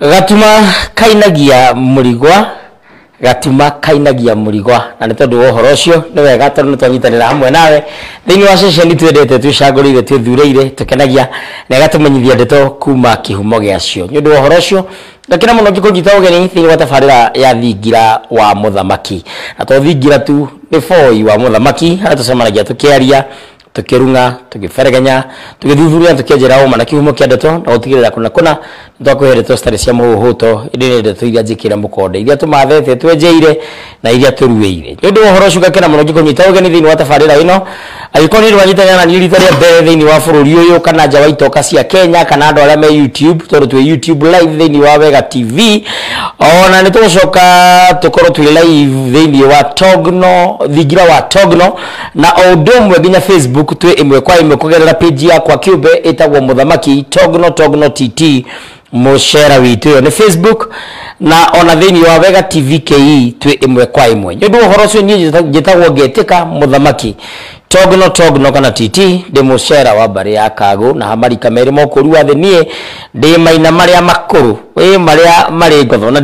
Gatuma kainagia murigwa na nä tondå wa å horo å cio nä wega tondå nä twanyitanä hamwe nawe thä inä wa ceceni twendete twicagå rä ire twithurä ire tå kenagia na gatå menyithia ndeto kuma kä humo gä acio nä å ndå wa å horo å cio ngakena må no ngä kå nyita å geni thä inä wa tabarä ra ya thingira wa må thamaki na to thingira tu nä foi wa må thamaki harä tå cemanagia tå kä aria tukirunga tugifereganya tugithuthuria tukienjera uma na kihumo kia ndeto na gutigirira kuna twakuheretwo stari cia muhuto indi ndeto iria njikira mukonde iria tumathete twenjeire na iria turuweire ndu uhoro ucio gakena muno ngikunyita ugeni thiini wa tabarira ino agikoni rwanyitana na nirita ria mbere thiini wa bururi uyu kana nja wa itoka cia Kenya kana andu aria me YouTube tondu twi YouTube live thiini wa Wega TV ona ni tucoka tukorwo twi live thiini wa Togno thingira wa Togno na odumwe nginya Facebook twe imwe kwa imwe kugerera page yakwa kiumbe itagwo muthamaki Togno TT mushera witu yo ni Facebook na ona thiini wa Wega TV KE twe imwe kwa imwe ndu uhoro ucio nie njitagwo ngetika muthamaki Togno kana TT ndi mushera wa bari ya Kago na hamari kameri mokuru wa thenie ndi maina maria makuru maria mari ngotho na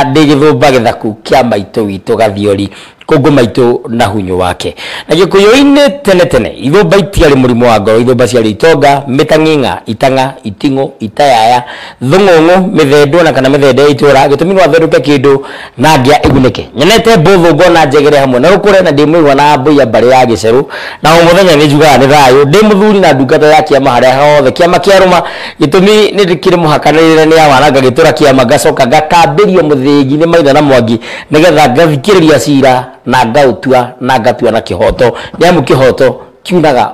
ndi githumba githaku kia maitu witu gathiori kogo maitu na hunyo wake na gikuyu-ini tene ithumba itiari murimo wa ngoro ithumba ciari itonga mitang'ing'a itanga itingo itayaya thung'ung'u mithendo na kana mithende itura gitumi no athenduke kindu na ngia igunike nyenete mbuthu ngona njegere hamwe na rukure na ndimwigwa na mbuya bari ya giceru na umuthenya ni njugaga ni thayu ndi muthuri na ndungata ya kiama haria hothe kiama kiaruma gitumi ni ndikire muhakanirire ni awananga gitura kiama gacoka gakambirio muthingi ni maitha na mwangi nigetha ngathikiriria cira na ngautua na kihoto niamu kihoto kiunaga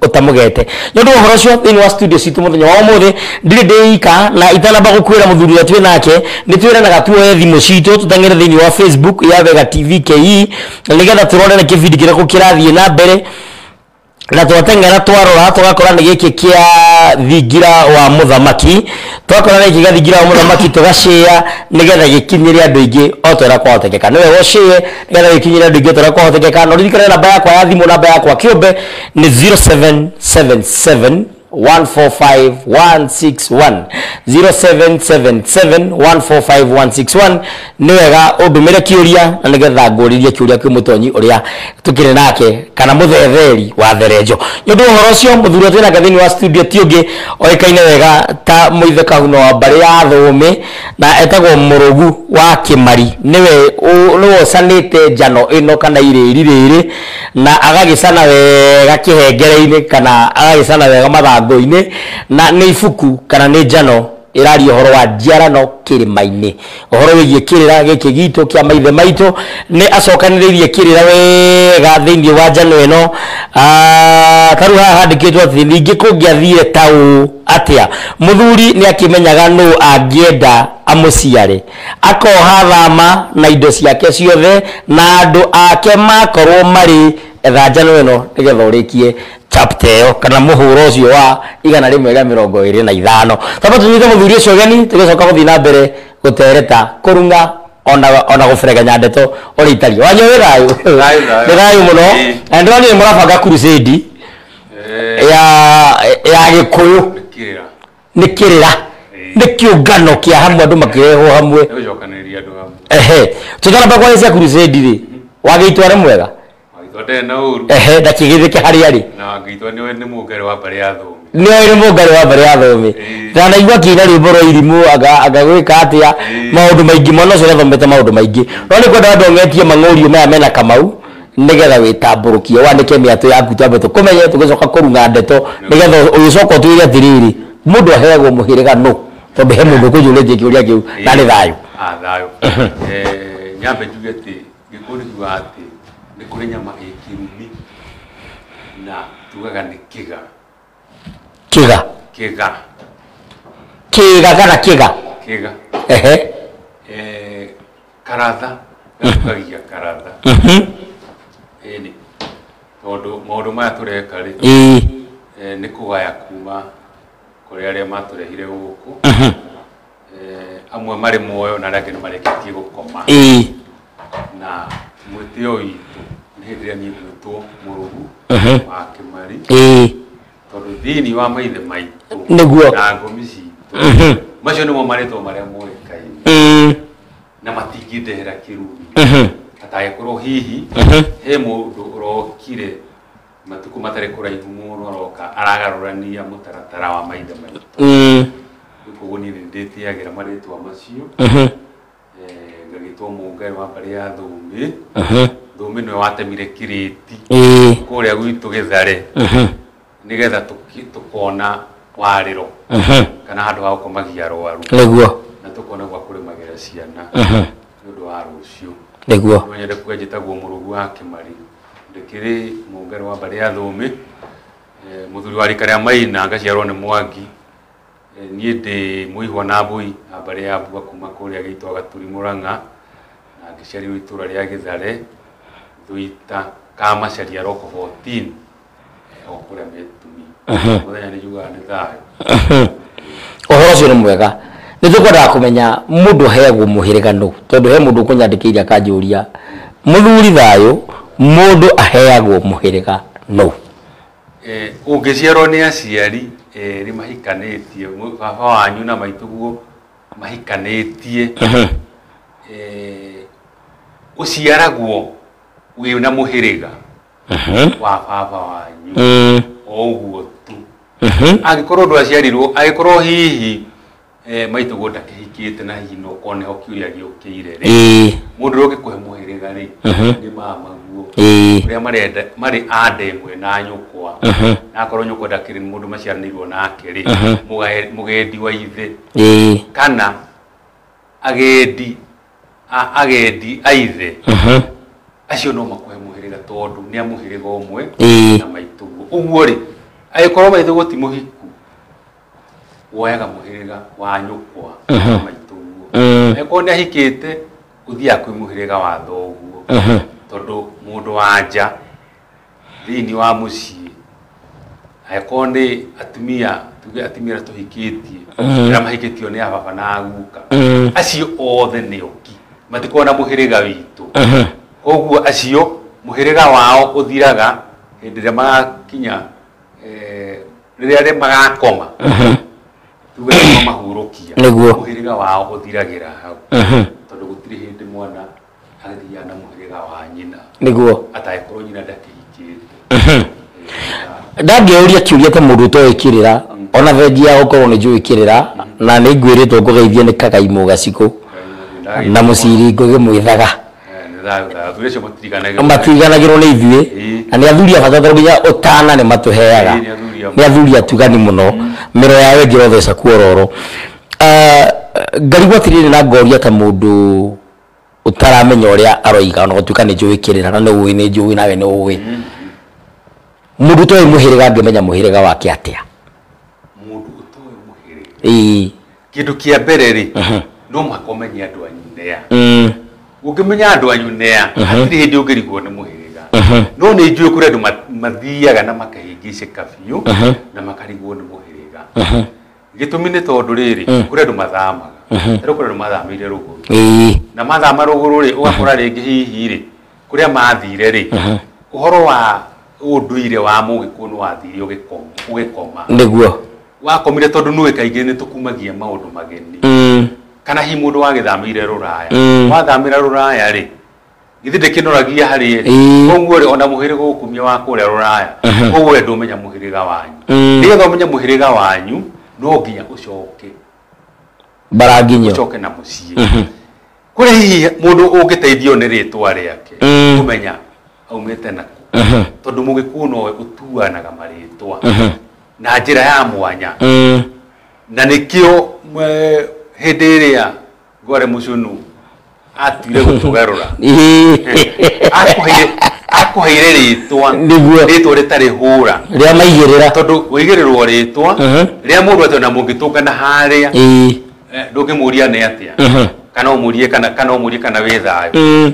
utamugete ndu uhoro cio thini wa studio citu muthenya wa umuthi ndiri ndeika na itanamba gukwira muthuri twi nake ni twiranaga tuoye thimu citu tutangire thini wa Facebook ya Wega TV KE nigetha turore na kibindi kireko kirathie na mbere na twatengera twarora tugakora ni giki kia thingira wa muthamaki twakora ni giki thingira wa muthamaki tugashare nigetha gikinyire andu ingi otwera kwahotekeka niwe woshare nigetha gikinyire andu ingi otwera kwahotekeka no ririkana namba yakwa ya thimu namba yakwa kiumbe ni 0777 145161 0777145161 niwega undumire kiuria na nigetha nguririe kiuria kwi mutonyi uria tukire nake kana muthetheri wa therenjo ndu uhoro ucio muthuri twina gathini wa studio tiungi oikaine wega ta muithe kahuno wa bari ya thumi na etagwo murugu wa kimari niwe sanite njano ino kana iriri na agagicana wega kihengere-ini kana agagicana wega mathangu-ini na ni ibuku kana ni njano irari uhoro wa njiarano kirima-ini uhoro wigie kirira giki gitu kia maithe maitu ni acokaniririe kirira wega thiini wa njano ino taru haha handikitwo ati ningi kungiathire tau atia muthuri ni akimenyaga no angienda amuciare akoha thama na indo ciake ciothe na andu ake makorwo mari ethanjano ino nigetha urikie chapter yo kana muhuro ucio wa 125 taba tunyite muthuri ucio geni tugicoka guthii na mbere gutereta kurunga ona gufereganya ndeto uri itari wanyo wirayo wirayo muno androni murabanga crusade ya gikuyu nikirira ni kiungano kia hamwe andu makireho hamwe gucokaniriria andu hamwe tutaramba kwa cia crusade ri wageitware mwega ndakigithike hari ari na ngitwa ni mugere wa bari ya thumi ni mugere wa bari ya thumi na naigua kina rimbo ro irimu agagwika atia maundu maingi mono cio thomete maundu maingi no ni kwenda andu ngetie mangurio maya mena kamau nigetha witamburukie wanike miatu yaku twambe tukumenye tugicoka kurunga ndeto nigetha ugicoka twire atiriri mundu aheagwo muhiriga no tondu he mundu kujure kiuria kiu na ni thayu thayu nyambe njugete gikundi kiuga ati ni kuri nyama ikirumi na tugaga ni kiga kana kiga karatha tugagia karatha ni maundu maya tureka ri ni kugaya kuma kuri aria maturehire guku amwe mari muoyo na arĩa angĩ nĩmarĩkĩtie gũkoma na mwĩtĩo witũ nĩ hĩndĩ ĩrĩa niĩ ngwĩtwo Mũrũgu wa Kĩmari tondũ thĩinĩ wa maithe maitũ na ngũmi citũ macio nimo maretwo maria moĩkaine na matingĩndehera kĩrumi atagĩkorwo hihi he mũndũ ũrokire matuko matarĩ kũraihu mũno aroka aragarũrania mũtaratara wa maithe maitũ koguo niĩ nĩndĩtĩagĩra marĩtwa macio ngagĩtwo mũngai wa mbarĩ ya Thũmbĩ Thũmbĩ nĩwe watemire Kĩrĩti kũrĩa gwitũ Gĩthare nĩgetha tũkona warĩro kana handũ ha gũkomagia arwaru nĩguo na tũkona gwa kũrĩmagĩra ciana nĩ ũndũ wa rũciũ nĩguo nyende kuga njĩtagwo Mũrũgu wa Kĩmari ndĩkĩrĩ mũngai wa mbarĩ ya Thũmbĩ mũthuri wa rika rĩa Maina ngaciarwo nĩ Mwangi niĩ ndĩ mũihwa na mbũi na mbarĩ ya Mbua kuma kũrĩa gĩitwo Gaturi Mũrang'a na ngĩciarirwo itũra rĩa Gĩthare Thũita Kamacaria Roko 14 o kũrĩa Metumi mũthenya nĩ njugaga nĩ thayũ ũhoro ũcio nĩ mwega nĩ tũkwendaga kũmenya mũndũ aheagwo mũhĩrĩga nũ tondũ he mũndũ ũkũnyandĩkĩire akanjũria mũthuri thayũ mũndũ aheagwo mũhĩrĩga nũ ũngĩciarwo nĩ aciari nĩ mahikanĩtie baba wanyu na maitũguo mahikanĩtie ũciaragwo wĩna mũhĩrĩga wa baba wanyu o ũguo tu angĩkorwo ndwaciarirwo angĩkorwo hihi maitũguo ndakĩhikĩte na hihi no kone ho kĩũria gĩũkĩire rĩ mũndũ ũngĩkũhe mũhĩrĩga rĩ nĩ mamaguo ũrĩa marĩ ande ĩmwe na nyũkwa na akorwo nyũkwa ndakĩrĩ mũndũ maciaranĩirwo nake rĩ mũgendi wa ithe kana agendi a ithe acio no makũhe mũhĩrĩga tondũ nĩ a mũhĩrĩga ũmwe na maitũguo ũguo rĩ angĩkorwo maitũguo ti mũhiku woyaga mũhĩrĩga wa nyũkwa na maitũguo angĩkorwo nĩ ahikĩte ũthiaga kwĩ mũhĩrĩga wa thoguo tondũ mũndũ wa nja thĩinĩ wa mũciĩ angĩkorwo nĩ atumia tuge atumia tũhikĩtie arĩa mahikĩtio nĩ baba na guka acio othe nĩ oki matikoragwo na mũhĩrĩga witũ koguo acio mũhĩrĩga wao ũthiraga hĩndĩ ĩrĩa magakinya rĩrĩa magakoma tuge mahurũkia mũhĩrĩga wao ũthiragĩra hau tondũ gũtirĩ hĩndĩ mwana agĩthiaga na mũhĩrĩga wa nyina nĩguo atagĩkorwo nyina ndakĩhikĩte ndangĩũria kĩũria ta mũndũ ũtoĩ ona vengi ya gũkorwo nĩ njũĩ kĩrĩra na nĩ ngwĩrĩtwo ngũgeithie nĩ kagai mũgacikũ na mũciri ngũgĩmwĩthaga matiganagĩrwo nĩ ithuĩ na nĩ athuri a bata tondũ nginya ũtana nĩ matũheaga nĩ athuri atugani mũno mĩro yao ĩngĩrotheca kuororo ngarigwo atĩrĩrĩ na ngoria ta mũndũ utaramenya ũrĩa aroiga ona gũtuĩka nĩ njũĩ kĩrĩra na nĩ njũĩ nawe nĩ ũĩ mũndũ ũtoĩ mũhĩrĩga angĩmenya mũhĩrĩga wake atĩa mũndũ ũtoĩ mũhĩrĩga kĩndũ kĩa mbere rĩ no makomenya andũ anyu nĩa ũngĩmenya andũ anyu nĩa hatirĩ hĩndĩ ũngĩrigwo nĩ mũhĩrĩga no nĩ njũĩ kũrĩ andũ mathiaga na makahĩngĩcĩka biũ na makarigwo nĩ mũhĩrĩga gĩtũmi nĩ tondũ rĩrĩ kũrĩ andũ mathamaga rĩu kũrĩ andũ mathamĩire rũgũrũ na mathama rũgũrũ rĩ ũgakora rĩngĩ hihi rĩ kũrĩa mathire rĩ ũhoro wa ũndũire wa mũgĩkũyũ nĩ wathire ũgĩkoma nĩguo wakomire tondũ nũĩ kaingĩ nĩ tũkumagia maũndũ mageni kana hihi mũndũ wagĩthamĩire rũraya wathamĩra rũraya rĩ githĩ ndĩkĩnoragia harĩ koguo rĩ ona mũhĩrĩga ũkumia wa kũrĩa rũraya koguo we ndũmenya mũhĩrĩga wanyu nĩgetha ũmenye mũhĩrĩga wanyu no nginya ũcoke baranginyo ũcoke na mũciĩ kũrĩ hihi mũndũ ũngĩteithio nĩ rĩtwa rĩake kũmenya aumĩte naku tondũ mũgĩkũyũ nowe ũtuanaga marĩtwa na njĩra ya mwanya na nĩkĩo hĩndĩ ĩrĩa Ngware Mũcũnũ atuire gũtũgarũra akũheire rĩtwa rĩtarĩ hũra rĩa maigĩrĩra tondũ wĩigĩrĩrwo rĩtwa rĩa mũndũ atĩ ona mũngĩtũngana harĩa ndũngĩmũria nĩ atĩa kana ũmũrie kana wĩ thayũ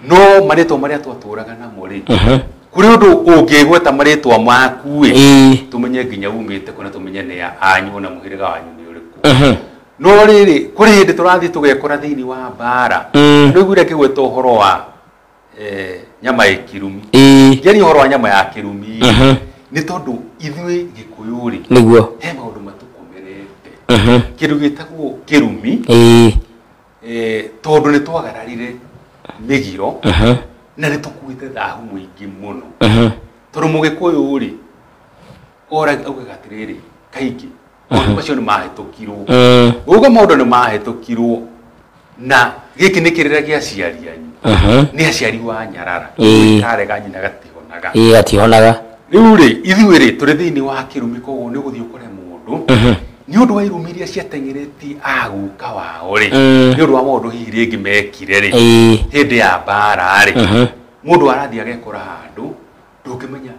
no marĩtwa marĩa twatũraga namo rĩ kũrĩ ũndũ ũngĩgweta marĩtwa maku ĩ tũmenye nginya umĩte kũna tũmenye nĩ anyu na mũhĩrĩga wanyu nĩ ũrĩkũ no rĩrĩ kũrĩ hĩndĩ tũrathiĩ tũgekora thĩinĩ wa mbara nĩ gwire kĩgweta ũhoro wa nyama ya kĩrumi yani ũhoro wa nyama ya kĩrumi nĩ tondũ ithuĩ Gĩkũyũ rĩ nĩguo he maũndũ matũkomerete kindu gitagwo kirumi tondu ni twagararire migiro na ni tukuite thahu muingi muno tondu mugikuyu ri ora augaga atiriri kaingi maundu macio ni mahetukirwo ugo maundu ni mahetukirwo na giki ni kirira gia ciari anyu ni aciari wa Nyarara karega nyina gatihonaga gatihonaga riu ri ithuĩ ri turi thiini wa kirumi koguo ni guthii ukore mundu ni undu wa irumiria ciatengereti aguka wao ri ni undu wa maundu hihi ringi mekire ri hindi ya mbara ri mundu arathii agekora handu ndungimenya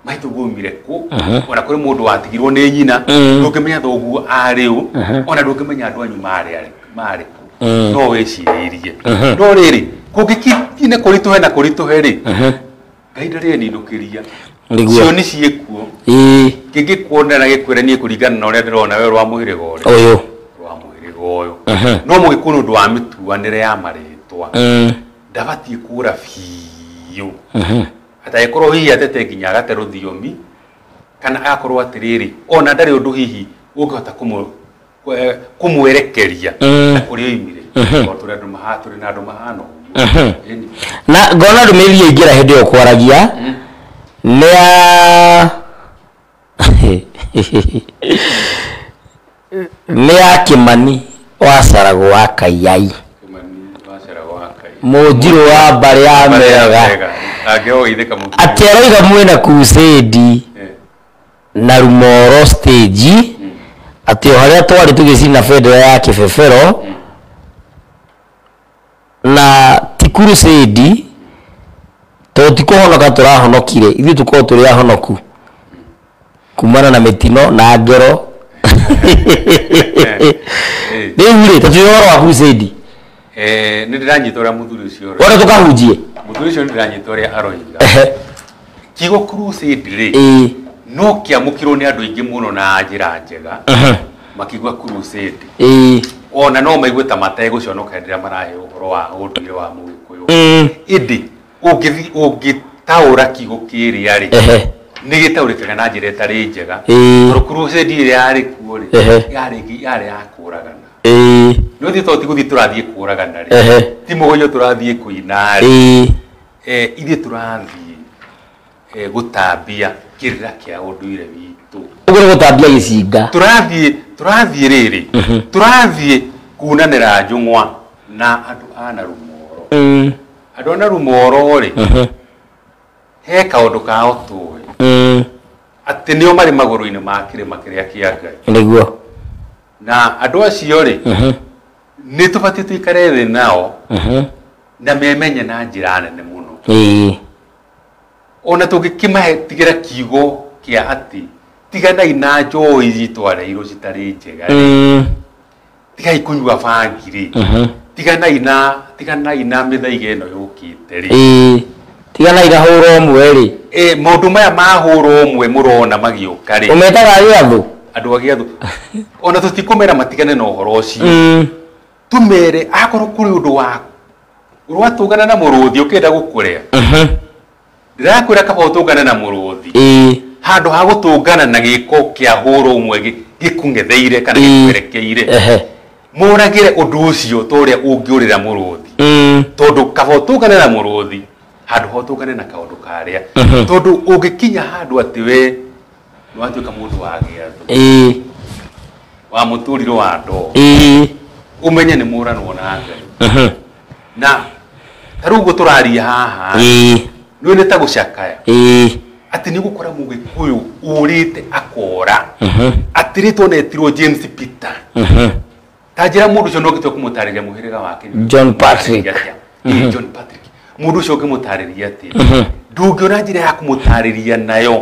maitu gumire ku ona kuri mundu watigirwo ni nyina ndungimenya thoguo ari u ona ndungimenya andu anyu mari ku no wiciririe no riri kungikine kurituhe na kurituhe ri Ngai ndari nindukiria cio ni ciekuo kingikuonera gikwiranie kuringana na uria ndirona we rwa muhiriga uyu no mugikunu ndu wa mituanire ya maritwa ndabatie kura fiu ataikorwo hihi atete nginya agatero thiomi kana akorwo atiriri ona ndari undu hihi ungihota kumwerekeria na kuria imire turi andu mahaturi na andu mahano na ngona ndumirie ingira hindi yo kwaragia nĩa Kimani wa Caragu wa Kaiyai mũnjirũ wa mbarĩ ya Mega atĩ aroiga mwĩna crusade na Rumoro stage atĩ o harĩa twarĩ tũgĩcina bendera ya kĩbebero na ti crusade to tikuhonoka turahonokire ithuĩ tukorwo tũrĩ ahonoku kumana na mitino na ngero rĩu rĩ tatuĩ ũhoro wa crusade nĩ ndĩranyita ũrĩa mũthuri ũcio ona tũkahunjie mũthuri ũcio nĩ ndĩranyita ũrĩa aroiga kiugo crusade rĩ no kĩamũkĩrwo nĩ andũ aingĩ mũno na njĩra njega makigua crusade ona no maigue ta mategũconoka rĩrĩa marahe ũhoro wa ũndũire wa Mũgĩkũyũ ĩndĩ ũngĩtaũra kiugo kĩrĩa rĩ nĩ gĩtaũrĩkaga na njĩra ĩtarĩ njega tondũ crusade ĩrĩa yarĩ kuo rĩ yarĩ ya kũũragana no ithuĩ to ti gũthiĩ tũrathiĩ kũũragana rĩ ti mũgonyo tũrathiĩ kũina rĩ ithuĩ tũrathiĩ gũtambia kĩrĩra kĩa ũndũire witũ ũguo nĩ gũtambia gĩcinga tũrathiĩ rĩrĩ tũrathiĩ kunanĩra njũng'wa na andũ ana Rumoro andũ ana Rumoro rĩ he kaũndũ kao tũĩ atĩ nĩo marĩ magũrũ-inĩ ma kĩrĩma kĩrĩa kĩa Ngai nĩguo na andũ acio rĩ nĩ tũbatiĩ tũikare thĩ nao na memenye na njĩra nene mũno ona tũngĩkĩmahe tigĩra kiugo kĩa atĩ tiganai na njohi citwareirwo citarĩ njega tigai kũnyua bangi rĩ tiganai na mĩthaiga ĩno yũkĩte rĩ tiganai na hũra ũmwe rĩ maũndũ maya ma hũra ũmwe mũrona magĩũka rĩ ũmetaga gĩathũ andũ a gĩathũ ona tũtikũmera matigane na ũhoro ũcio tũmere akorwo kũrĩ ũndũ wa ũrwatũngana na mũrũthi ũkĩenda gũkũrĩa ndĩrakwĩra kaba ũtũngane na mũrũthi handũ ha gũtũngana na gĩko kĩa hũra ũmwe gĩkũng'etheire kana gĩkwerekeire mũragĩre ũndũ ũcio ta ũrĩa ũngĩũrĩra mũrũthi tondũ kaba ũtũngane na mũrũthi handũ ha ũtũngane na kaũndũ karĩa tondũ ũngĩkinya handũ atĩ we nĩwatuĩka mũndũ wa gĩathũ wa mũtũrirũ wa ndoo ũmenye nĩ mũranwo na Ngai na ta rĩu ũguo tũraria haha nĩ nĩ ta gũcakaya atĩ nĩ gũkora Mũgĩkũyũ ũrĩte akora atĩ rĩtwa netirwo James Peter ta njĩra mũndũ ũcio no gĩtua kũmũtarĩria mũhĩrĩga wake John Patrick mũndũ ũcio ũngĩmũtarĩria atĩ ndũngĩona njĩra ya kũmũtarĩria nayo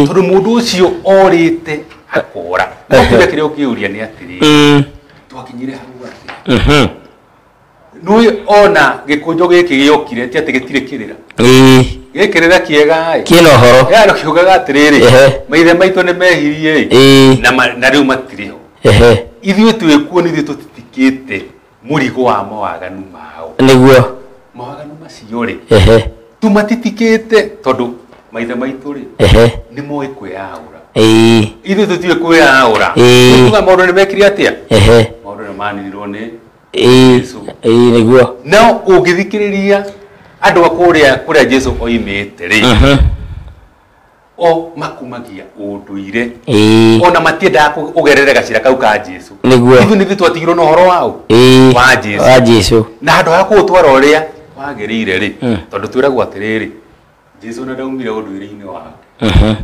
tondũ mũndũ ũcio orĩte akora no kĩrĩa kĩrĩa ũkĩũria nĩ atĩrĩ twakinyire hau atĩa nũĩ ona gĩkũnjo gĩkĩ gĩokire ti atĩ gĩtirĩ kĩrĩra gĩkĩrĩra kĩega kĩna ũhoro yani kiugaga atĩrĩrĩ maithe maitũ nĩ mehirie na rĩu matirĩ ho ithuĩ twĩkuo nĩ ithuĩ tũtitikĩte mũrigo wa mawaganu mao nĩguo mawaganu macio rĩ tumatitikĩte tondũ maithe maitũ rĩ nĩ moĩ kwĩyaũra ithu tutue kuya ora tuga maundu ni mekiri atia maundu ni manirwo ni Jesu niguo no ungithikiriria andu akuria Jesu oimite ri o makumagia unduire ona matienda kugerere gacira kau ka Jesu ithu ni twatigirwo no horo wao wa Jesu na andu aku twara uria wagirire ri tondu twiragwo atiriri Jesu na ndaumire unduire-ini wake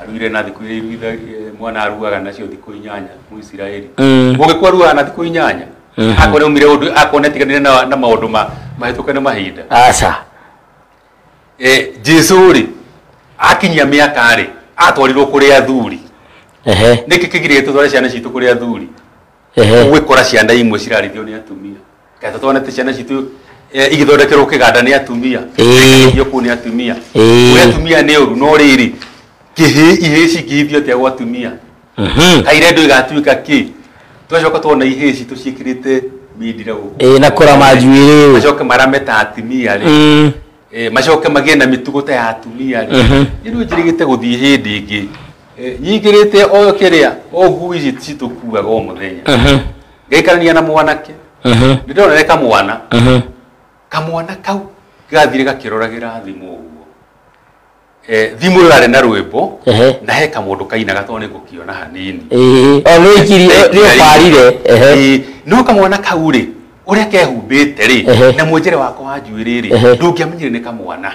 aruire na thiku iria mwana aruaga nacio thiku 8 mu Israeli ungikwa ruaga na thiku 8 akone umire undu akone tiganire na maundu mahituke na mahinda aca Jesu ri akinyia miaka ri atwarirwo kuri athuri niki kigire tutware ciana citu kuri athuri gwikora ciana imwe cirarithio ni atumia kaita twana te ciana citu igithondekerwo kiganda ni atumia iyo ku ni atumia we atumia ni uru no riri iheci ngithio tia gwa atumia kaire ndo igatuika ki twacoka twona iheci tuciikirite mindira guku na kora majuire macoke marameta atumia ri macoke magie na mitugo ta ya atumia ri niru njirigite guthii hindi ingi nyingirite o kiria o ngui citukuaga o muthenya ngaikarania na mwanake ndona kamwana kau gathire gakirораgira thimu uguo thimu yare na rwimbo na he kamundu kainaga to ni gukiona hanini o nwikiri rio parire no kamwana kau ri uria kehumbite ri na mwenjere wako wa njuiri ri ndungiamenyire ni kamwana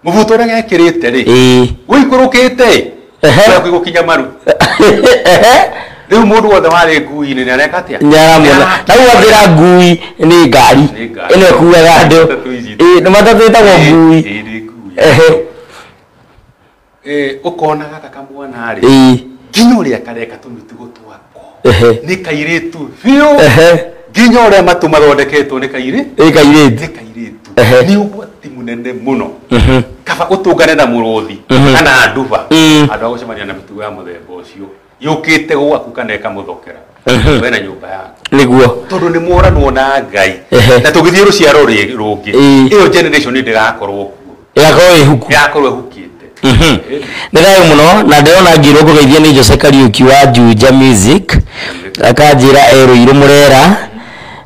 mubuto uria gekirite ri wikurukite kwa gukinya maru riu mundu wothe wari ngui-ini ni areka atia nyaramona na wathira ngui ni ngari ino kuaga andu ni matatu itagwo ngui ukona gaka kamwana ri nginya uria kareka tumitugo twako ni kairitu biu nginya uria matu mathondeketwo ni kairitu ni ugwati munene muno kaba utungane na muruthi kana nduba andu agucemania na mitugo ya muthemba ucio yukite gwaku kana ikamuthokera we na nyumba yako niguo tondu ni muranwo na Ngai na tugithie ruciaro rungi iyo generation ni ndigakorwo kuo yakorwo ihukite nirayo muno na ndirona ngiro kugeithia ni Jose Kariuki wa Juja Music akanjira eruiru murera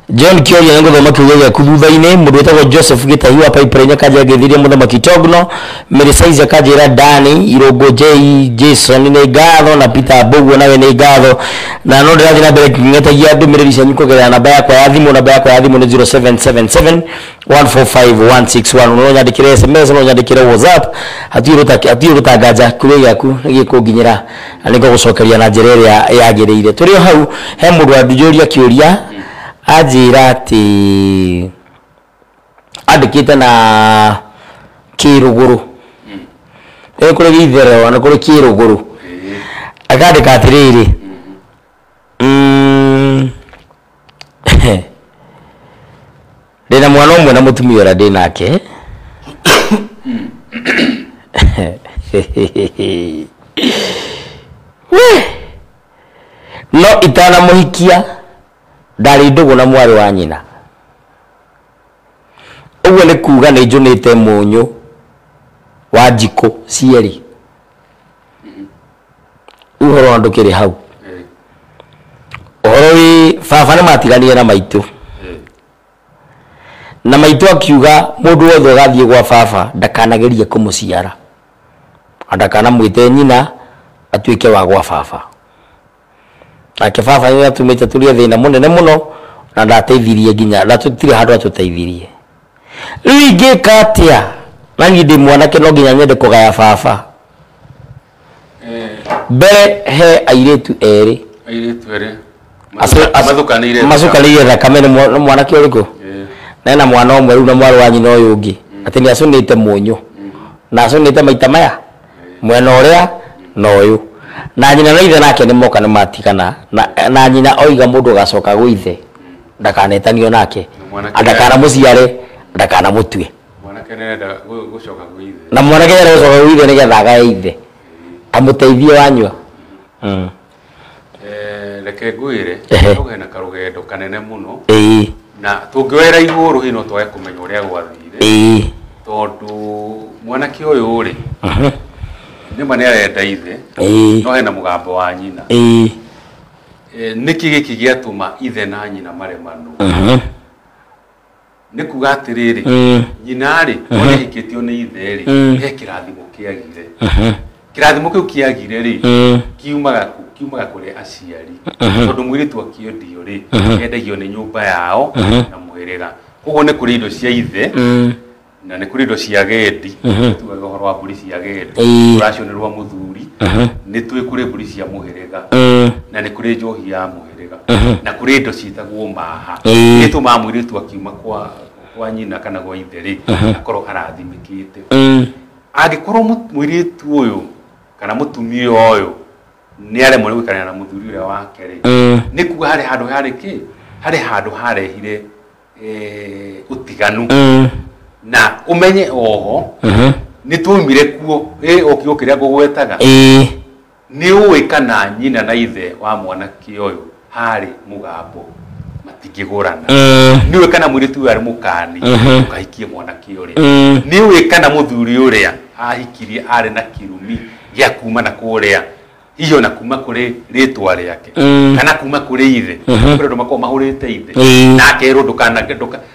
John Kioria ngo thoma kiugo kuthutha-ini mundu wetagwo Joseph Gitahi wa Pipeline akajia githirie muthama Kitogno Merisaiza akajira Dani Irogo Jason ni ngatho na Peter Bogo nawe ni ngatho na no ndirathi na mbere ngetagia ndumiriri cia nyukogerera namba yakwa ya thimu ni 0777 145161 no nyandikire SMS no nyandikire WhatsApp hatiyo rutagaja kuri yaku nigikunginyira aliko gucokeria na njira iria yagirire turi hau he mundu andujuria kiuria ajira ati andikite na kiruguru kuri githero na kuri kiruguru akandika atiriri ndina mwana umwe na mutumia ura ndinake no itana muhikia ndari ndugu na mwari wa nyina uguo ni kuga ni njunite munyu wa njiko cieri uhoro ndukiri hau uhoro wi baba ni matigania na maitu na maitu akiuga mundu wothe gathie gwa baba ndakanagerie kumuciara ndakana mwite nyina atuike wa gwa baba ake baba ni atumite tulie thina munene muno na ndateithirie nginya na tutire handu atuteithirie riu ingika atia na ngindi mwanake no nginya nyende kugaya baba mbere he airetu eri mathukanire thakame ni mwanake uriku na mwana umwe riu na mwari wa nyina uyu ungi ati ni acunite munyu na acunite maita maya mwena uria na uyu na nyina na ithe nake ni moka ni matigana na nyina oiga mundu gacoka gwithe ndakanetanio nake ndakana muciare ndakana mutue mwanake nenda gucoka gwithe na mwanake nenda gucoka gwithe ni getha gae ithe amuteithie wanyua reke ngwire tuge na karugendo kanene muno na tungioera iguru hino twae kumenya uria gwathire tondu mwanake uyu ri nima nä arenda ithe no hena mugambo wa nyina niki giki giatuma ithe na nyina maremanu nä kuga atä rä rä nyina rä ona hikĩtio nä ithe rä he kä rathimo kä agire kä rathimo kä u kä agire rä kiumaga kå rä aciari tondå mwä rä tu akĩendio rä endagio nä nyå mba yao na mwä rä ga koguo nä kå rä indo cia ithe na nä kå rä indo cia gendi tugaga å horo wa mbũri cia gendi tå racionerwo må thuri nä twä kå rä mbũri cia må hä rä ga na nä kå rä njohi ya må hä rä ga na kå rä indo ciĩtagwo maha nä tå maga mwä rä tu akiuma kwa nyina kana gwa ithe rĩ akorwo arathimĩkĩte angĩkorwo mwä rä tu å yå kana må tumia å yå nä aremwo nä gwĩkarania na må thuri å rä a wake rĩ nä kuga harä handå harehire å tiganu na umenye oho ni tuumire kuo okio kiria ngugwetaga ni uwi kana nyina na ithe wa mwanake uyu hari mugambo matingigurana ni uwi kana mwiritu ari mukani ukahikie mwanake uria ni uwi kana muthuri uria ahikirie ari na kirumi gya kuma na kuria iyo na kuma kuri ritwa riake kana kuma kuri ithe kuri ndo makoma mahurite ithe na kero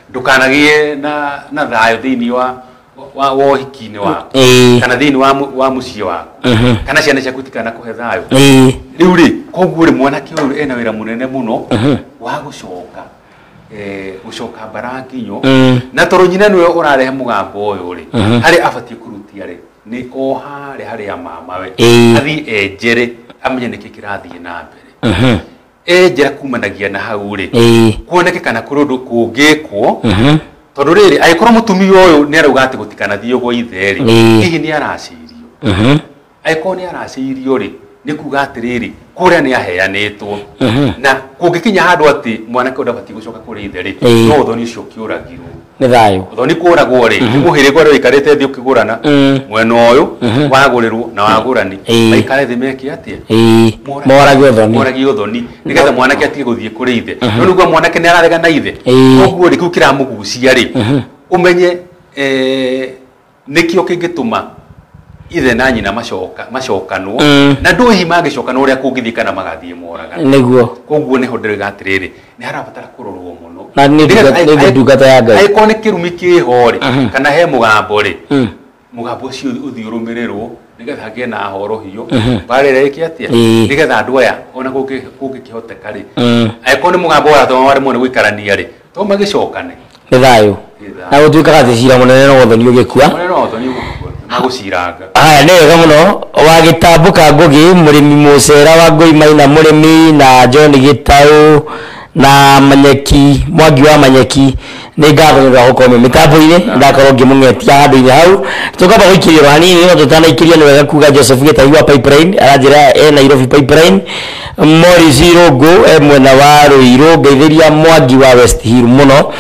ndukanagie na thayo thini wa wohiki-inĩ waku kana thini wa muciĩ waku kana ciana ciaku itikana kuhe thayo riu ri koguo ri mwanake uyu ena wira munene muno wa gucoka mbaranginyo na toro nyina niwe urarehe mugambo uyu ri hari abatie kurutia ri ni ohare hari ya mamawe athi enjere amenye niki kirathie na mbere enjera kumanagia na hau ri kuoneke kana kurundu kungikwo tondu riri aikorwo mutumia uyu ni arauga ati gutikana thio go ithe ri hihi ni aracirio aikorwo ni aracirio ri ni kuga ati riri kuria ni aheanitwo na kungikinya handu ati mwanake ndabati gucoka kuri ithe ri no thoni ucio kiuragirwo ni thayo thoni kuragwo ri muhirigwa ri ikarite thio kigurana mwena uyu wagurirwo na wagurani aikare thi meki atia moragio thoni nigetha mwanake atige guthie kuri ithe no niguo mwanake ni ararega na ithe koguo ri kukira mugucia ri umenye nikio kingituma ithe na nyina macokanwo na nduhi magicokanwo uria kungithikana magathie moraga niguo koguo ni hodere atiriri ni harabatara kurorwo muno na ni ndungata ya Ngai aiko ni kirumi kihori kana he mugambo ri mugambo ucio uthiurumirirwo nigetha hagie na horohio barere iki atia nigetha andu aya ona kungikihoteka ri aiko ni mugambo wa thoma wari mone guikarania ri to magicokane ni thayo na gutuikaga thicira munene no thoni ugikua maguciranga aya ni wega muno wagitambuka ngugi murimi mucera wa Ngui Maina murimi na John Gitau na Manyeki Mwangi wa Manyeki ni ngatho ni gukoma mitambo-ini ndakorwo ngimung'etia handu-ini hau tukamba guikirio hanini no tutana-ikiria ni wega kuga Joseph Gitahi wa Pipeline aranjira Nairobi Pipeline Morris Irungu mwena wa Ruiru ngeithiria Mwangi wa West Hill muno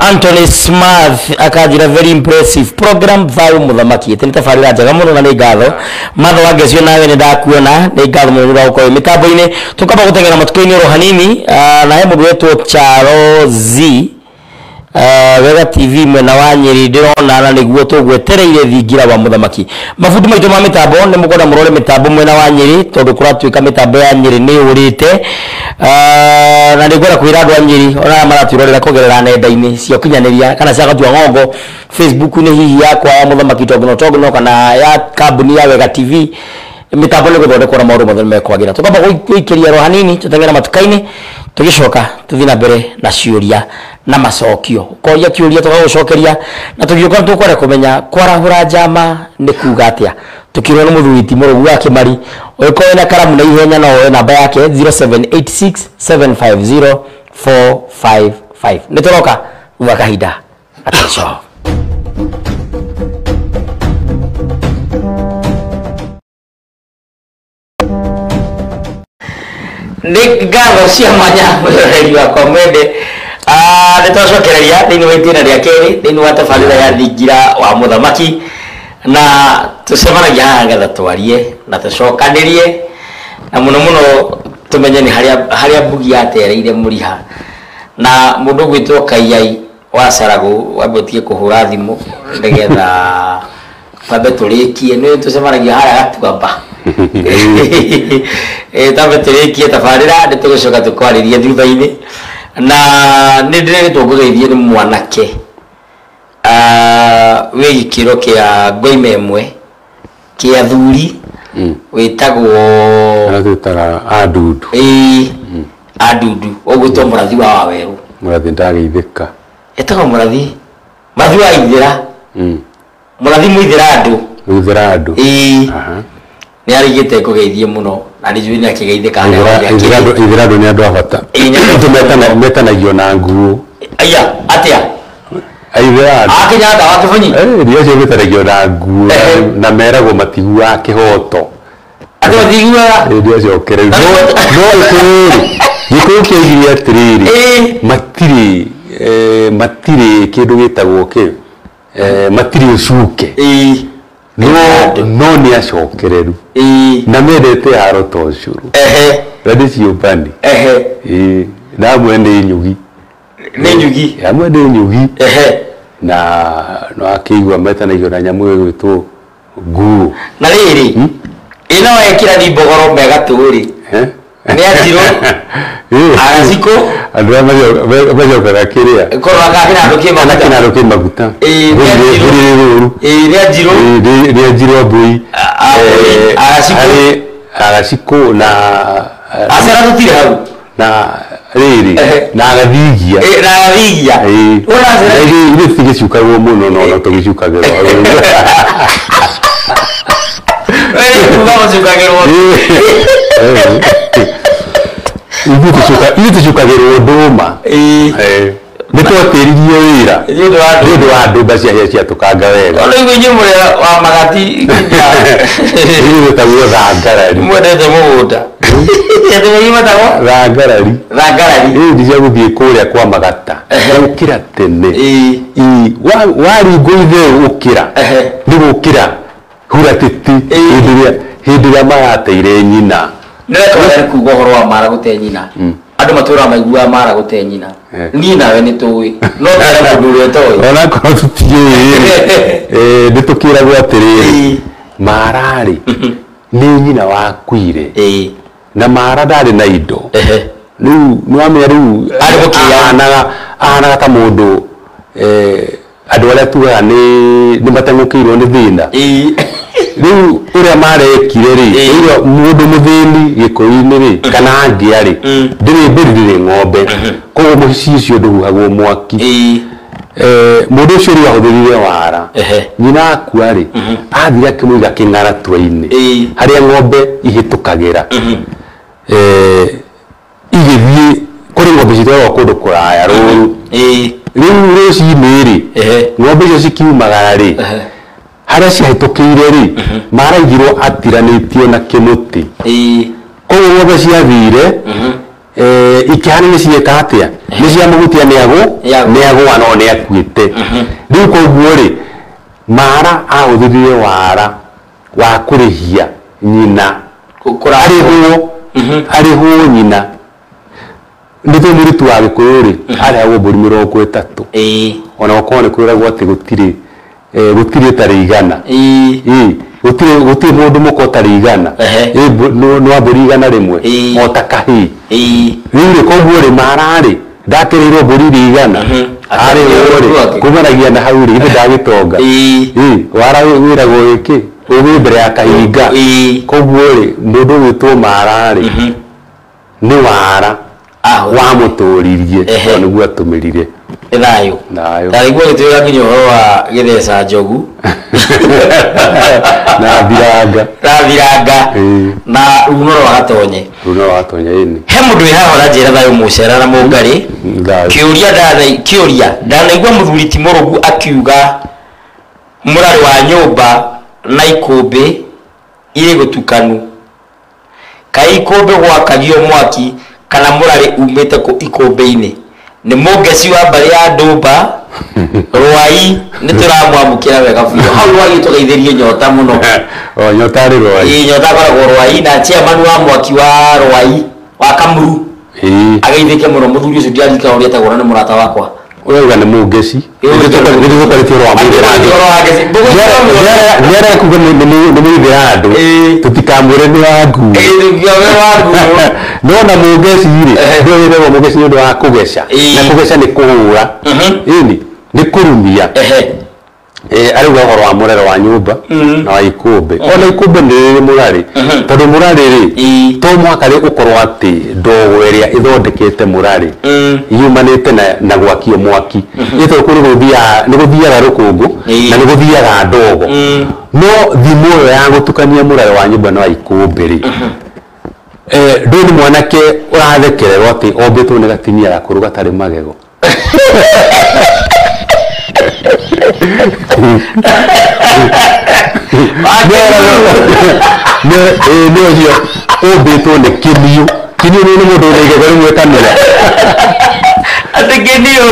Anthony Smith akanjira very impressive program thayo muthamaki ete nitabarira njega muno na ni ngatho matho wangecio nawe ni ndakuona ni ngatho muno nda gukoma mitambo-ini tukamba gutengera matuko-ini ro hanini na he mundu wetwo Charo Z Wega TV mwena wa Nyeri ndirona na niguo tugwetereire thingira wa muthamaki mabundi maitu ma mitambo ni mugoda murore mitambo mwena wa Nyeri tondu kuratuika mitambo ya Nyeri ni urite na ndigora kwira andu a Nyeri ona maraturorera kugerera nenda-ini cia ukinyaniria kana cia gatua ngongo Facebook ni hihi yakwa ya muthamaki togno kana ya kambuni ya Wega TV mitambo ni guthondekwo na maundu mothe mekwagira tukamba guikiria ro hanini tutengera matuka-ini tugicoka tuthina mbere na ciuria na macokio koria kiuria tugagucokeria na tugiuka tukware kumenya kwarahura njama ni kuga atia tukirwo ni muthuri ti murugu wa Kimari ukoe na karamu na ihenya no oe namba yake 0786750455 nitoroka thutha kahinda ateco ngatho cia mwanya mwiroreri wa komende nitwacokereria thiini wa itĩna rĩa kerĩ thiini wa tabarĩra ya thingira wa muthamaki na tucemanagia haha ngetha twarie na tucokanĩrie na muno tumenye ni haria mbugi yatereire mũriha na mundu gwitwo Kaiyai wa Caragu wambetie kuhura thimu nigetha Tabe tulikie nä tå cemanagia harä gatuamba tabe tulikie tabarä ra nä tå gå coka tå kwarä ria thutha-inä na nä ndä rä two ngå geithie nä mwanake wä gä kä ro kä a ngoima ä mwe kä athuri wä tagwo Andundu Andundu å gwä two må rathi wa Wawerå må rathi ndageithä ka etagwo må rathi mathi wa ithä ra må rathi må ithä ra andå nä arigä te ngå geithie må no na nä njui nä akä geithä ka ithä ra andå nä andå a bata metanagio na nguo aya atä a Kenyatta wa Kibonyi ndio cio metanagio na nguo na meragwo matiguaga kä hoto andå matiguaga ndio cio kä rä gä kå kä aigire atä rä rä matirä kä ndå gä tagwo kä matirä å cuke no nä acokereru na mendete haro ta å cårå na ndä ciåmbani na amwe nä nyugi amwe nä nyugi na no akä igua metanagio na nyamå ä gwä two nguo na rä rä ä no ekä ra ni mbogoro megatå rä nä anjirå agacikå andå arä a macokaga kä rä a korwo kä maguta nä anjirå nä anjirå mbui agacikå na acera tå tirä hau na rä na agathigia ithuä tigä cukagwo må no no tå gä cukagä ithuä tå cukagä rwo ndåma nä twatä ririe wä ra nä å ndå wa ndåmba ciatå kanga wega igå wa magati ithuä tagwo thangarari mwendete må gå nda thangarari ndicia gå thiä kå rä a kwa magata gå kä ra tene waringå ithe å kä ra nä gå kä ra huratä hä ndä ä rä a marateire nyina nä rekoa kuga å horo wa mara gå te nyina andå matå ra maiguaga mara gå te nyina niä nawe nä tå ä no tere må ndå å rä a toä onakorwo tå tiä nä tå kä ragwo atä rä rä mararä nä nyina wakuire na mara ndarä na indo rä u nä wamenya rä u ahanaga ta må ndå andå arä a tugaga nä matengå kä irwo nä thä na rä u å rä a marekire rä må ndå må thä ni gä kå inä rä kana ngä a rä ndä rä mbä ri rä ng'ombe koguo må ciĩ cio ndå huhagwo mwaki må ndå å cio rä ahå thä rire wara nyina akua rä athire akä må iga kä ng'aratua-inä harä a ng'ombe ihä tå kagä ra igä thiä kå rä ng'ombe citwaragwo kå ndå kå raya rå rä u rå cinä rä ng'ombe icio cikiumagara rä harä a cihätå kä ire rä maraigirwo atiranä tio na kä må tä koguo ng'ombe ciathire ikihana nä ciäka atä a nä ciamå gutia nä agwa no nä akuä te rä u koguo rä mara ahå thä rire wara wa kå rä hia nyina arä hwo nyina nä tå må ritu wa gä kå yå rä arä agwo mbå ri 30 ona gåkorwo nä kwä ragwo atä gå tirä tarä igana gå tirä må ndå må ko tarä igana nä wa mbå ri igana rä mwe ota kahä rä u rä koguo rä mararä ndakä rä irwo mbå ri rä igana arä å rä kumanagia na hau rä ithe ndagä tonga wara wä ragwo wä kä wä mbere ya kahinga koguo rä må ndå gwä two mararä nä wara wa må tå ririe nä guo atå mä rire thayå tarigwo gä tuä ra nginya å horo wa gä theca njogu na thiranga na runo rwa gatonye he må ndå wä haho na njä ra thayå må cera na må ngarä kä å ria ndanaigua må thuri ti må rå gu akiuga må rarä wa nyå mba na ikå mbä irä gå tukanu kaä ikå mbä gwakagio mwaki kana må rarä umä te ikå mbä-inä nä må ngeci wa mbarä ya ndåmba rwai nä tå ramwamå kä ra wega biå hau wagä tå geithä rie nyota må no nyota rä rwai nyota akoragwo rwai na chairman wa mwaki wa rwai wa kamuru ageithä ke må no må thuri å cio ndiarika å rä etagwo na nä må rata wakwa wewe ni mugeci ndio tukaritio wa nera kuga ni mwithirando tutikamwire ni wangu no na mugeci ri ndio wire mugeci ndio wa kugeca na kugeca ni kuhura ini ni kurumia ari uhoro wa murero wa nyumba na wa ikumbe ona ikumbe ni murari tondu murari ri to mwaka ri ukorwa ati ndogo iria ithondekete murari yumanite na gwakio mwaki ito kuri ni guthiaga rukungu na ni guthiaga ndogo no thimo ya gutukania murari wa nyumba na wa ikumbe ri ndoni mwanake urathekererwo ati ombitwo ni gatinia ya kuruga tari magego no hiyo obito ne kinio ni mundu urigega rimwe kanira ati kinio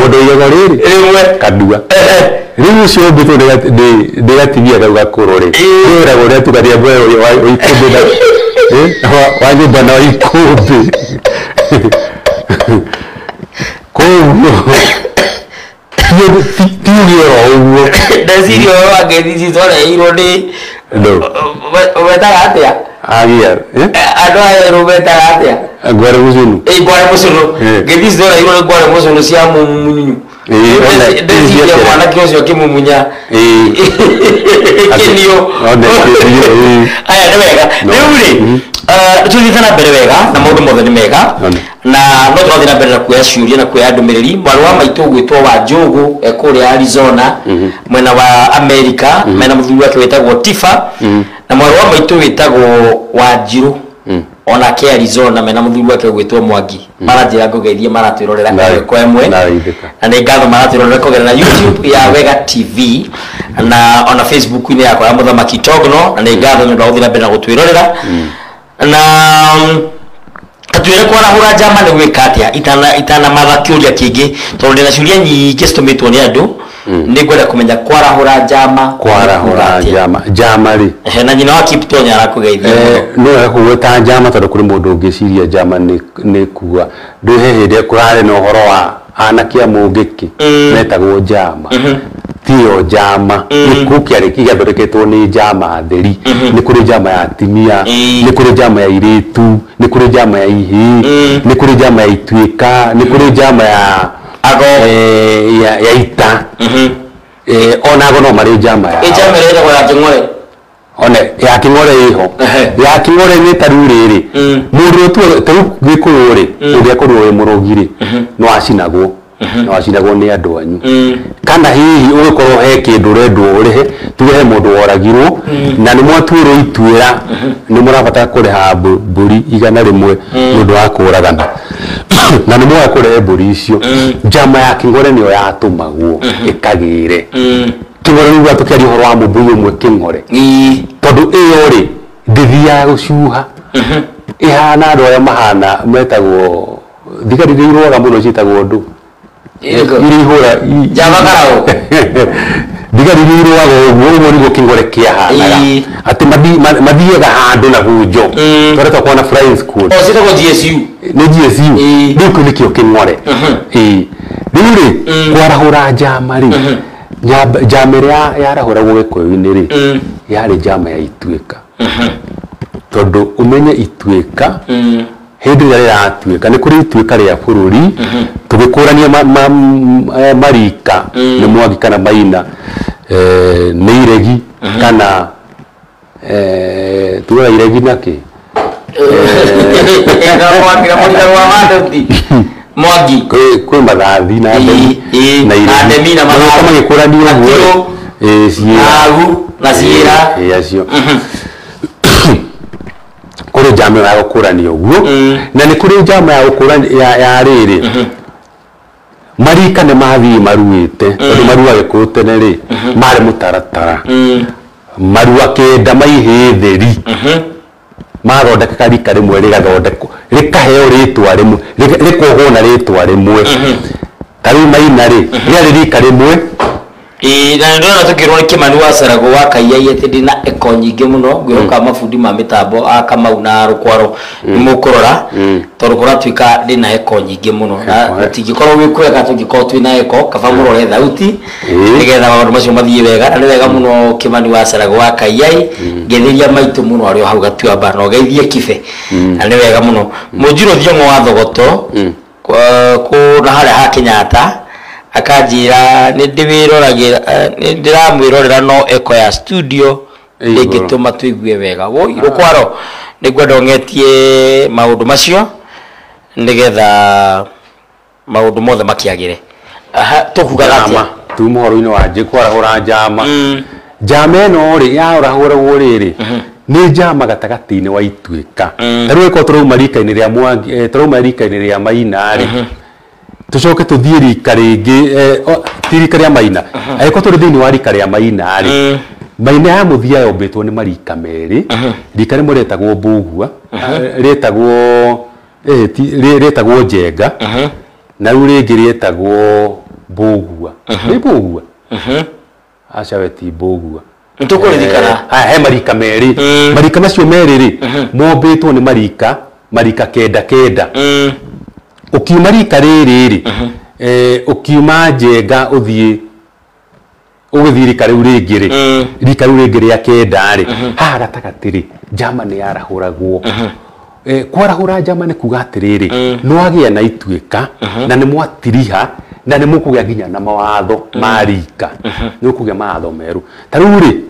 mundu urigega rimwe kadua riu cio obito de gativia gauga kurore ira gore tukaria bwe wa ikumbe wa nyumba na ikumbe tiugio ndecirio agethisi tore irodi wetaga atia agia andu aya rubetaga atia gware musunu gware musunu gethisi tore irodi gware musunu cia mumunyu ndecirio mwana kiocio kimumunya kinio aya ni wega riu ri tuthithana mbere wega na maundu mothe ni mega na no twathi na mbere na kuoya ciuria na kuoya ndumiriri mwarwa maitu gwitwo wa Njugu kuria Arizona mwena wa America mena muthuri wake wetagwo Tifa na mwarwa maitu wetagwo wa Njiru ona ke Arizona mena muthuri wake gwitwo Mwangi maranjira ngogeithie maratwirorera kwa emwe na ni ngatho maratwirorera kugera na YouTube ya Wega TV na ona Facebook ine yakwa ya Muthamaki Togno na ni ngatho ndio uthira mbere na gutwirorera na atwire kwa hura jama ni gwika atia itana mathakiuria kingi tondu ndina ciuria nyingi citumitwo ni andu ni ngwenda kumenya kwara hura jama ri na nyina wa Kiptonya arakugeithia no yakugweta jama tondu kuri mundu ungiciria jama ni kuga ndu hehinde kurare no horo wa anakia mungiki metagwo jama tio jama ni kukiari kigathondeketwo ni jama theri ni kuri jama ya timia ni kuri jama ya iritu ni kuri jama ya ihi ni kuri jama ya itwika ni kuri jama ya ago ya ita ona go no mari jama ya jama ile kwa kingore one ya kingore iho ya kingore ni taruriri mundu tu gikururi ugia kururi murugiri no acinagwo no acinagwo ni andu anyu kana hihi ugikorwo he kindu rendwo urihe tuge mundu woragirwo na ni mwatwiro itwira ni murabata kuriha mburi igana rimwe mundu wa kuragana na ni mwa kurehe mburi icio jama ya kingore niyo yatumagwo ikagire kingore ni gwa tukari horo wa mubui umwe kingore tondu iyo ri ndithia gucuha ihana andu aya mahana metagwo thigaririrwo muno citagwo ndu iri hura jama karao thigaririrwo uguo ni gukingore kia hanaga ati mathiega handu na hunjo twareta kuona flying school o citagwo GSU ni GSU ndiko nikio kingore riri kwarahura jama ri jama ya rahura gugikoyo-ini ri yari jama ya itwika tondu umenye itwika hindi ya atwika ni kuri itwika ria bururi tugikurania marika ni Mwangi kana Maina ni iregi kana tuwa iregi nake Mwangi kwe mathathi na ndemi na mathathi kama gikurania uguo agu na ciira yacio kuri jama ya gukurania uguo na ni kuri jama ya gukurania ya riri marika ne mathi maruite tondu marua gikutene ri mari mutaratara marua kenda maihi theri mathondeka karika rimwe rigathondekwo rikaheo ritwa rimwe rikuhwo na ritwa rimwe tari Maina ri riari rika rimwe na ndona tukirwo Kimani wa Sarago wa Kaiyai ati na eko nyingi muno ngwihoka mabundi ma mitambo Kamau na Rukwaro nimukurora tondu kuratuika ndina eko nyingi muno na tigikorwo wikwega tugikorwo twina eko kaba murore thauti nigetha maundu macio mathie wega na ni wega muno Kimani wa Sarago wa Kaiyai ngethiria maitu muno ario hau gatuamba no geithie kibe na ni wega muno Munjiro Thiong'o wa Thogoto ko na haria ha Kenyatta akajira ndiramwirorera no eko ya studio ngituma tuigue wega woi Rukwaro nigwenda ngetie maundu macio ndigetha maundu mothe makiagire tukugaga atia tu mohoro-ini wa kwarahura njama eno ri ya urahuragwo riri ni njama gatagati-ini wa Ituĩka tariũ ko turauma rika-ini ria Mwangi turauma rika-ini ria Maina ri tucoke tuthie rika ringi tirika ria Maina aiko turi thiini wa rika ria Maina ri Maina ya muthia yombetwo ni marika meri rika rimwe retagwo Mbugua retagwo Njenga na riu ringi retagwo Mbugua ni Mbugua aca weti Mbugua ntukuririkana he marika meri marika macio meri ri mombetwo ni marika kenda ukiuma rika riri ukiuma Njenga uthie rika riu ringi ri rika riu ringi ria kenda ri haha gatagati ri njama ni yarahuragwo kwarahura njama ni kuga atiriri no agia na Ituĩka na ni mwatiriha na ni mukugia nginya na mawatho ma rika ni ukugia mawatho meru tariu ri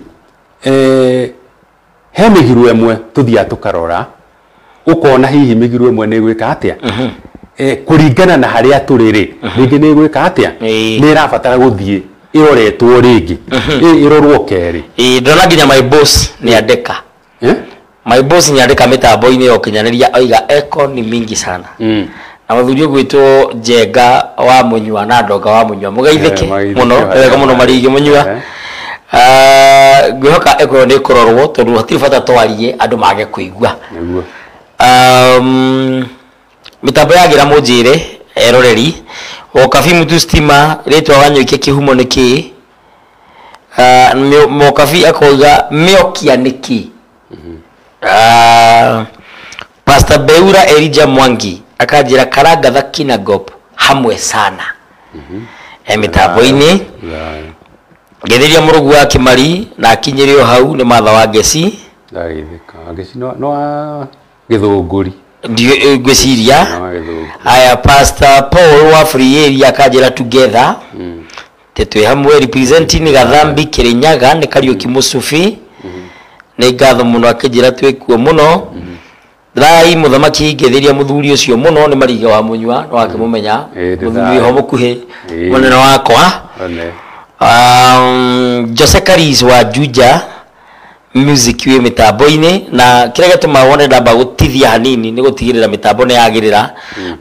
he migiru emwe tuthia tukarora ukona hihi migiru emwe ni gwika atia kuringana na haria turiri ringi ni gwika atia ni rabatara guthie iroretwo ringi irorwo keri ndona nginya my boss ni andika my boss ni andika mitambo-ini yo kinyaniria oiga eko ni mingi sana na muthuri gwitwo Njenga wa Munyua na Ndonga wa Munyua mugeithike muno wega muno marigi Munyua ngwihoka eko ni kurorwo tondu hatiri bata twarie andu mage kuigua mitambo yagira munjire eroreri Okabi mutu stima ritwa wanyoikia kihumo niki Okabi akoiga miokia niki Pastor Beura Elijah Mwangi akajira karanga thakina gop hamwe sana mitambo-ini ngethiria murugu wa Kimari na akinyirio hau ni matha wa Ngeci no Githunguri ndio gweciria aya Pastor Paul wa Free Area akajira together tetwe hamwe representing Gathambi Kirinyaga ni Kariuki Musufi ni ngatho muno akijira twikuo muno Rai muthamaki ngethiria muthuri ucio muno ni Mariga wa Munyua no akimumenya muthuri ho mukuhi munene wakwa Jose Karis wa Juja music wi mitambo-ini na kira gatuma wone ndamba gutithia hanini ni gutigirira mitambo ni yagirira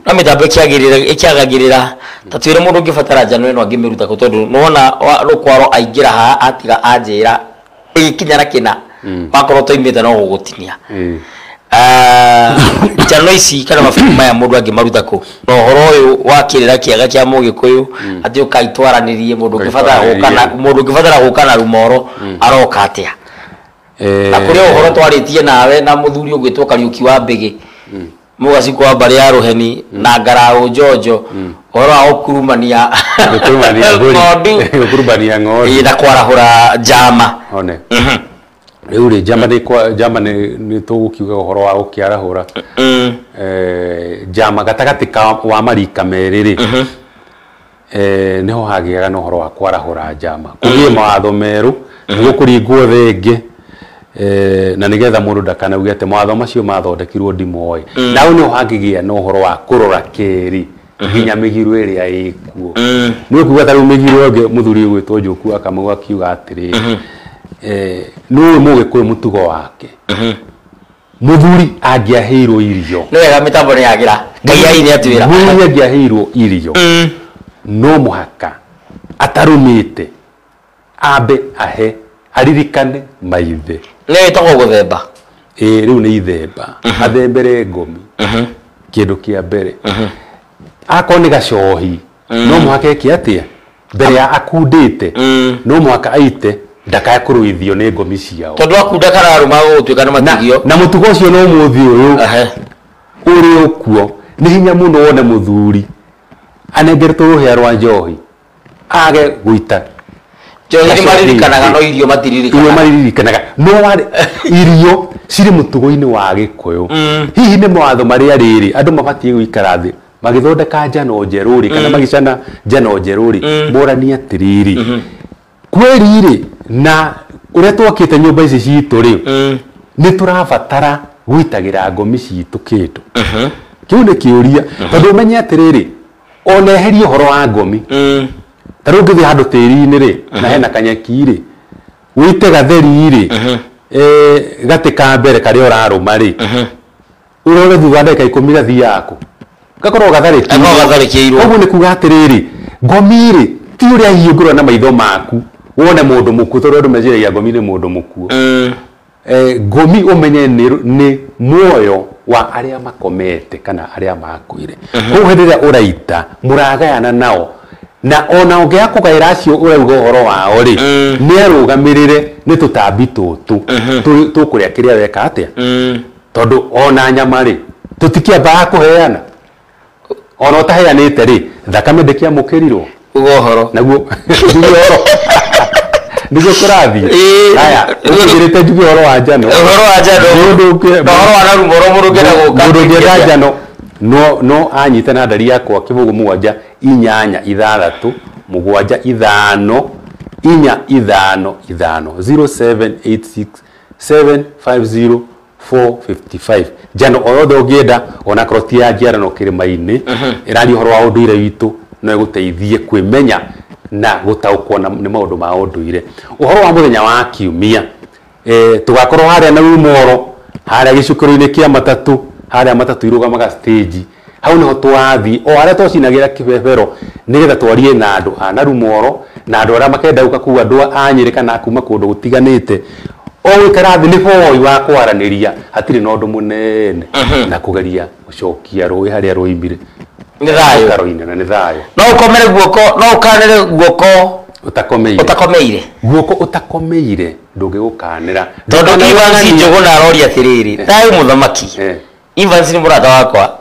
no mitambo ikiagagirira tatwire mundu ngibatara njano eno angimiruta ko tondu nona Rukwaro aingira ha atiga anjira ikinyara kina makoro toimite no gugutinia njano ici kana mabuku maya mundu angimaruta ko no horo uyu wakirira kiaga kia Mugikuyu ati ukaitwaranirie mundu ngibatara gukana rumoro aroka atia na kuri uhoro twaritie nawe na muthuri ugwitwo Kariuki wa Mbigi mugaci kwa bari ya Ruheni na Ngarau Njonjo uhoro wa ukurumania ng'ondu na kwarahura njama one riu ri njama ni tugukiuga uhoro wa ukiarahura njama gatagati wa marika meri ri niho hagiaga no uhoro wa kwarahura njama kugie mawatho meru gukuringwo thengi na nigetha mundu ndakanauge ate mawatho macio mathondekirwo ndimoe na u ni uhangigia no uhoro wa kurora keri nginya migiru iria ikuo ni kuga taru migiru nge muthuri gwitwo Njuku Kamau akiuga atiri no Mugikuyu mutugo wake muthuri angiaheirwo irio no wega mitambo ni yagira Kaiyai ni atwira muthuri angiaheirwo irio no muhaka atarumite ambe ahe aririkane maithe ni toko guthemba riu ni ithemba athembere ngomi kindu kia mbere akoni gacohi no muhake ki atia mbere ya akundite no mwaka aite ndakaya kuruithio ni ngomi ciao tondu akunda kararuma gutwika na matigio na mutugo ucio no muthi uyu uri ukuo ni hinya muno wone muthuri anengeretwo ruhia rwa njohi age guita njohi maririkanaga no irio matiririkanaga no wari irio ciri mutugo-ini wa Gikuyu hihi ni mawatho maria riri andu mabatie guikara thi magithondeka njano njeruri kana magicana njano njeruri morani atiriri kweri ri na uria twakite nyumba ici citu ri ni turabatara guitagira ngomi citu kindu kiu ni kiuria tondu menye atiriri oneherie horo wa ngomi taru ngithi handu tiri-ini ri na hena kanyeki ri wite gatheri ri gatika mbere kari uraruma ri urore thutha ndeka 10 gathi yaku gakorwo gatharikirwo uguo ni kuga atiriri ngomi ri ti uria hiungurwa na maitho maku wone mundu muku tondu andu meciragia ngomi ni mundu muku ngomi umenye ni muoyo wa aria makomete kana aria makuire koguo hindi ria uraita muragayana nao na ona ungia kugaira acio urauga uhoro wao ri ni arugamirire ni tutambi tutu tukuria kiria weka atia tondu ona nyama ri tutikiamba kuheana ona utaheanite ri thakame ndikia mukirirwo ugohoro naguo niguo kurathi haya ukirite njuge horo wa njano horo wa naru moro murugera guka murugera njano no anyita na ndari yakwa kibugu 7 8 6 7 5 4 5 0786 750 455 njano oyothe ungienda ona kroti ya njara no kirima-ini irari horo wa unduire witu no guteithie kwimenya na gutaukwo ni maundu ma unduire uhoro wa muthenya wa kiumia tugakorwo haria na rumoro haria gicukuru-ini kia matatu haria matatu irugamaga stage hau niho twathi o haria twacinagira kibebero nigetha twarie na andu ana rumoro na andu aria makenda guka kuga andu anyiri kana kuma kundu gutiganite o wikarathi ni boy wa kwaraniria hatiri na undu munene na kugeria gucokia rui haria ruimire ni thayo karoine na ni thayo no ukomere guoko no ukanire guoko utakomeire guoko utakomeire ndugigukanira tondu Evans Njugu na arori atiriri thayo muthamaki Evans ni murata wakwa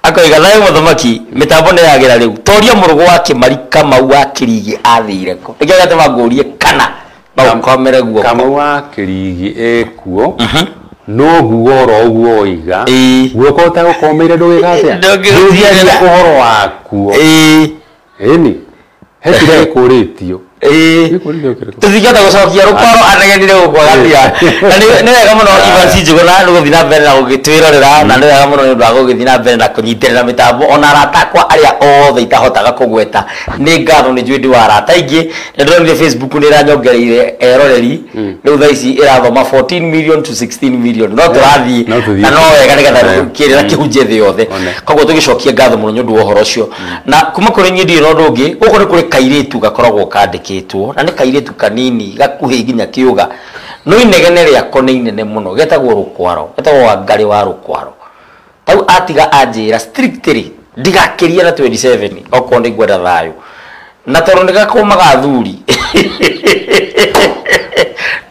akoiga thayo muthamaki mitambo ni yagira riu toria murugo wa Kimarika mau wa Kirigi athire ko ikiga gate magurie kana no ukomere guoko kama wa Kirigi ekuo no guoro uguo iga guoko utagukomeire ndugigate ndugiria uhoro waku eni hetire kuritio tuthigata gucokia rukwaro anegenire gukwagatia na ni wega muno Evans Njugu na guthina mbere na gugitwirorera na ni wega muno ni undu wa guthina mbere na kunyitirira mitambo ona arata akwa aria othe itahotaga kugweta ni ngatho ni njui ndi wa arata ingi ndonire Facebook ni iranyongereire eroreri riu thaa ici irathoma 14 million to 16 million no turathi na no wega nigetha kirira kihunjie thi yothe koguo tugicokia ngatho muno ni undu wa uhoro ucio na kuma kuri nyi ndi no ndungi guko ni kuri kairitu gakoragwo kandikitwo na ni kairitu kanini gakuhi ginya kiuga no inegene riako ni inene muno getagwo rukwaro getagwo Wangari wa rukwaro tau atiga anjira strictly ndigakiria na 27 okwo ndi gwenda thayo na toro ndigakomaga thuri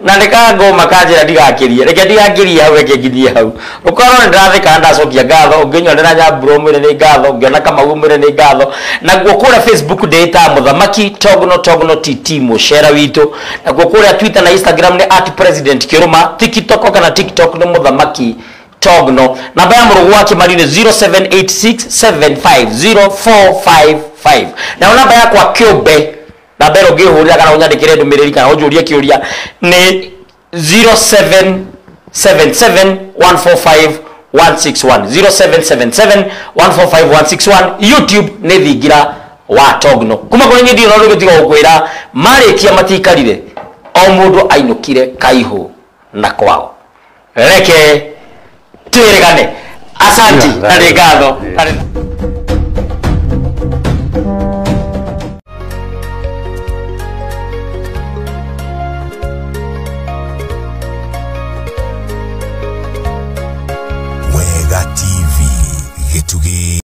na ndikangoma kanjira ndigakiria reke ndigakiria hau reke ngirie hau rukwaro ndirathika ndacokia ngatho unginyonera Nyambura mwire ni ngatho ngiona Kamau mwire ni ngatho na guo kuria Facebook ndita muthamaki Togno TT mucera witu na guo kuria Twitter na Instagram ni @president_kiruma TikTok kana TikTok ni muthamaki Togno namba ya murugu wa Kimari ni 0786750455 na namba yakwa Kiumbe na bero ngihurira kana unyandikire ndumiriri kana unjurie kiuria ni 0777145161 0777145161 YouTube ni thingira wa Togno kuma kuri nyindi no rugitiga gukwira marikia matikarire o mundu ainukire kaihu na kwao reke twirigane asanti na ngatho